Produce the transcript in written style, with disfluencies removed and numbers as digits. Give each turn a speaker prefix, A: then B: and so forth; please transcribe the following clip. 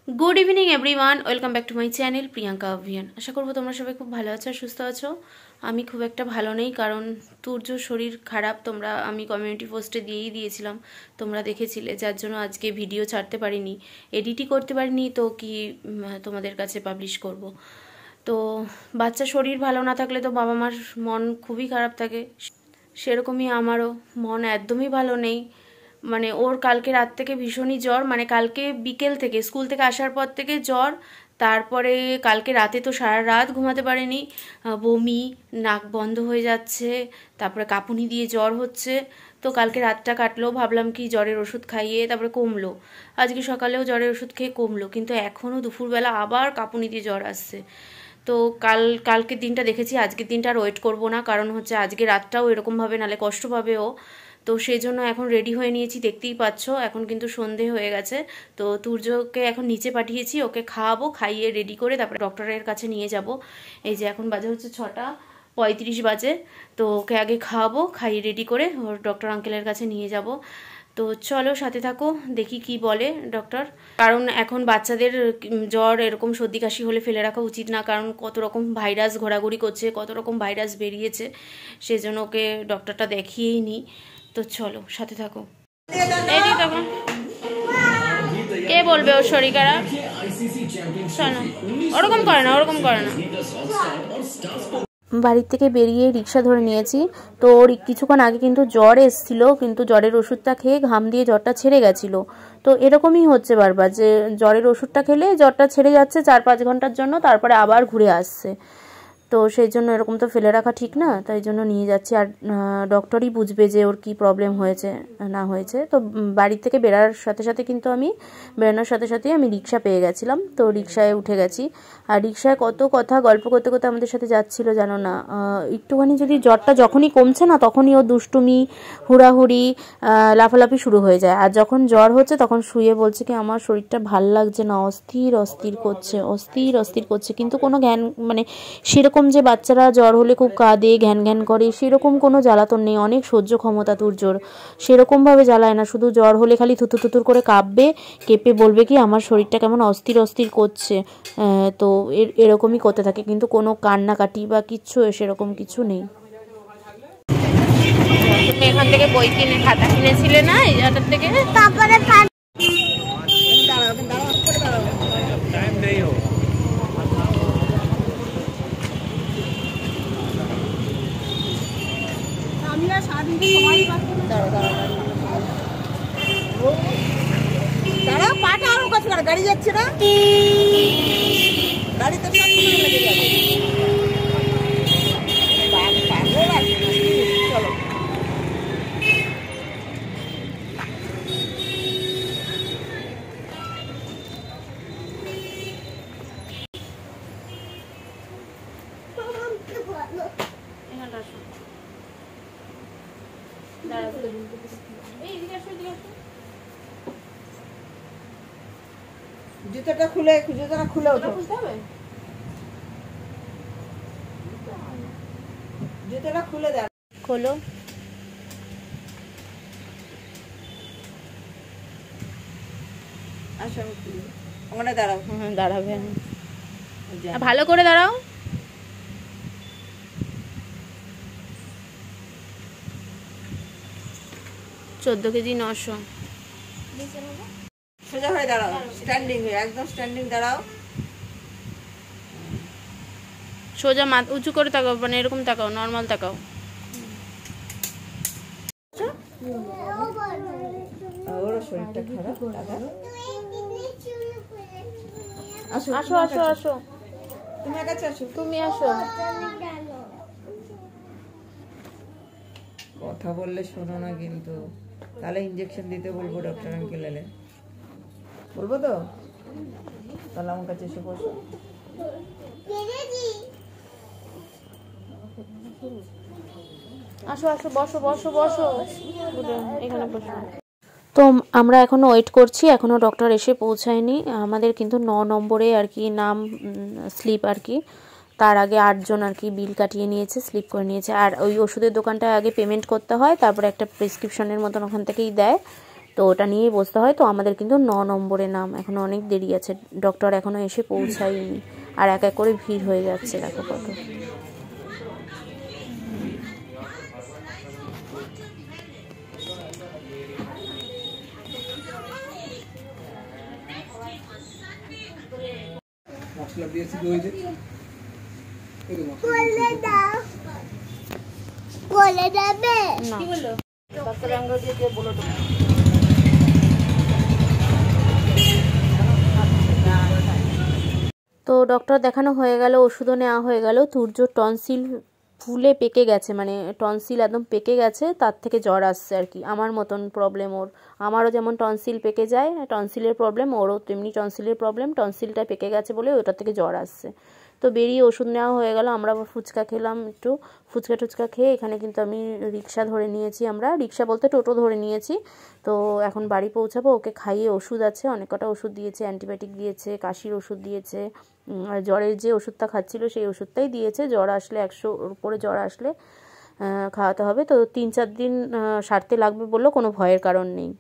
A: Good evening everyone welcome back to my channel Priyanka Abhiyan. आशा करब তোমরা সবাই খুব ভালো আছো আর সুস্থ আছো। আমি খুব একটা ভালো নেই কারণ তুর্য শরীর খারাপ। তোমরা আমি কমিউনিটি পোস্টে দিয়েছিলাম, তোমরা দেখেছিলে, যার জন্য আজকে ভিডিও ছাড়তে পারিনি, এডিটই করতে পারিনি। তো কি তোমাদের কাছে পাবলিশ করব। তো বাচ্চা শরীর ভালো না থাকলে তো বাবা মার মন খুবই খারাপ থাকে, সেরকমই আমারও মন একদমই ভালো নেই। মানে ওর কালকে রাত থেকে ভীষণই জ্বর, মানে কালকে বিকেল থেকে স্কুল থেকে আসার পর থেকে জ্বর। তারপরে কালকে রাতে তো সারা রাত ঘুমাতে পারেনি, বমি, নাক বন্ধ হয়ে যাচ্ছে, তারপরে কাঁপুনি দিয়ে জ্বর হচ্ছে। তো কালকে রাতটা কাটলো, ভাবলাম কি জ্বরের ওষুধ খাইয়ে তারপরে কমলো। আজকে সকালেও জ্বরের ওষুধ খেয়ে কমলো, কিন্তু এখনও দুপুরবেলা আবার কাঁপুনি দিয়ে জ্বর আসছে। তো কালকের দিনটা দেখেছি, আজকের দিনটা আর ওয়েট করবো না, কারণ হচ্ছে আজকে রাতটাও এরকমভাবে নালে কষ্ট পাবে ও। তো সেই জন্য এখন রেডি হয়ে নিয়েছি, দেখতেই পাচ্ছ এখন কিন্তু সন্ধে হয়ে গেছে। তো তুর্যকে এখন নিচে পাঠিয়েছি, ওকে খাওয়াবো, খাইয়ে রেডি করে তারপরে ডক্টরের কাছে নিয়ে যাব। এই যে এখন বাজে হচ্ছে 6:35 বাজে। তো ওকে আগে খাওয়াবো, খাইয়ে রেডি করে ওর ডক্টর আঙ্কেলের কাছে নিয়ে যাব। তো চলো সাথে থাকো, দেখি কি বলে ডক্টর। কারণ এখন বাচ্চাদের জ্বর এরকম সর্দি কাশি হলে ফেলে রাখা উচিত না, কারণ কত রকম ভাইরাস ঘোরাঘুরি করছে, কত রকম ভাইরাস বেরিয়েছে, সেজন্য ওকে ডক্টরটা দেখিয়েই নিই। তো চলো সাথে থাকো। এই তখন কে বলবে ওর শরীর খারাপ? শোনো, ওরকম করে না, ওরকম করে না। বাড়ির থেকে বেরিয়ে রিক্সা ধরে নিয়েছি। তো ওর কিছুক্ষণ আগে কিন্তু জ্বর এসেছিল, কিন্তু জ্বরের ওষুধটা খেয়ে ঘাম দিয়ে জ্বরটা ছেড়ে গেছিলো। তো এরকমই হচ্ছে বারবার, যে জ্বরের ওষুধটা খেলে জ্বরটা ছেড়ে যাচ্ছে 4-5 ঘন্টার জন্য, তারপরে আবার ঘুরে আসছে। তো সেই জন্য এরকম তো ফেলে রাখা ঠিক না, তাই জন্য নিয়ে যাচ্ছি। আর ডক্টরই বুঝবে যে ওর কি প্রবলেম হয়েছে না হয়েছে। তো বাড়ি থেকে বেরোনোর সাথে সাথে আমি রিক্সা পেয়ে গেছিলাম, তো রিক্সায় উঠে গেছি। আর রিক্সায় কত কথা গল্প করতে করতে আমাদের সাথে যাচ্ছিল, জানো না। একটুখানি যদি জ্বরটা যখনই কমছে না, তখনই ও দুষ্টুমি, হুড়াহুড়ি, লাফালাফি শুরু হয়ে যায়। আর যখন জ্বর হচ্ছে তখন শুয়ে বলছে কি আমার শরীরটা ভাল লাগছে না, অস্থির করছে, কিন্তু কোনো জ্ঞান, মানে সেরকম যে বাচ্চারা জ্বর হলে খুব কাঁদে, ঘ্যান ঘ্যান করে, সেরকম কোনো জ্বালাতন নেই। অনেক সহ্য ক্ষমতা তুর্যর, সেরকমভাবে জ্বালায় না। শুধু জ্বর হলে খালি থুতুর করে কাঁপবে, কেঁপে বলবে কি আমার শরীরটা কেমন অস্থির করছে। তো এরকমই করতে থাকে, কিন্তু কোনো কান্নাকাটি বা কিচ্ছু সেরকম কিছু নেই। তুমি এখান থেকে বই কিনে খাতা কিনেছিলে না, এই জায়গাটার থেকে? তারপরে পাটা আরো কাছে গাড়ি যাচ্ছে না, গাড়িতে চলো। জুতোটা খুলে ওঠো, জুতোটা খুলে দাও, খোলো। আসো ওখানে দাঁড়াও। দাঁড়াবে, ভালো করে দাঁড়াও। 14 কেজি 900। সোজা হয়ে দাঁড়াও, স্ট্যান্ডিং হয়ে, একদম স্ট্যান্ডিং দাঁড়াও। সোজা মাথা উঁচু করে তাকাও, মানে এরকম তাকাও, নর্মাল তাকাও। ওর শরীরটা খারাপ। আসো আসো আসো আসো, তুমি কাছে আসো, তুমি আসো। কথা বললে শোনো না কিন্তু, তাহলে ইঞ্জেকশন দিতে বলবো ডক্টর আঙ্কেল এলে, বলবো তো? তাহলে আমার কাছে এসে বসো। আসো আসো, বসো বসো বসো, এখানে বসো। তো আমরা এখনও ওয়েট করছি, এখনও ডক্টর এসে পৌঁছায়নি। আমাদের কিন্তু 9 নম্বরে আর কি নাম স্লিপ আর কি, তার আগে 8 জন আর কি বিল কাটিয়ে নিয়েছে, স্লিপ করে নিয়েছে। আর ওই ওষুধের দোকানটায় আগে পেমেন্ট করতে হয়, তারপরে একটা প্রেসক্রিপশনের মতন ওখান থেকেই দেয়। তো ওটা নিয়েই বসতে হয়। তো আমাদের কিন্তু 9 নম্বরে নাম, এখনও অনেক দেরি আছে, ডক্টর এখনও এসে পৌঁছায়নি, আর এক এক করে ভিড় হয়ে যাচ্ছে, দেখো কত। তো ডক্টর দেখানো হয়ে গেল, ওষুধও নেওয়া হয়ে গেল। তুর্যর টনসিল ফুলে পেকে গেছে, মানে টনসিল একদম পেকে গেছে, তার থেকে জ্বর আসছে আর কি। আমার মতন প্রবলেম ওর, আমারও যেমন টনসিল পেকে যায়, টনসিলের প্রবলেম, ওরও তেমনি টনসিলের প্রবলেম, টনসিলটা পেকে গেছে বলে ওটা থেকে জ্বর আসছে। তো বেরিয়ে ওষুধ নেওয়া হয়ে গেল, আমরা আবার ফুচকা খেলাম, একটু ফুচকা টুচকা খেয়ে এখানে কিন্তু আমি রিক্সা ধরে নিয়েছি, আমরা রিক্সা বলতে টোটো ধরে নিয়েছি। তো এখন বাড়ি পৌঁছাবো, ওকে খাইয়ে, ওষুধ আছে অনেক কটা ওষুধ দিয়েছে, অ্যান্টিবায়োটিক দিয়েছে, কাশির ওষুধ দিয়েছে, আর জ্বরের যে ওষুধটা খাচ্ছিল সেই ওষুধটাই দিয়েছে। জ্বর আসলে 100-র উপরে জ্বর আসলে খাওয়াতে হবে। তো 3-4 দিন সারতে লাগবে বললো, কোনো ভয়ের কারণ নেই।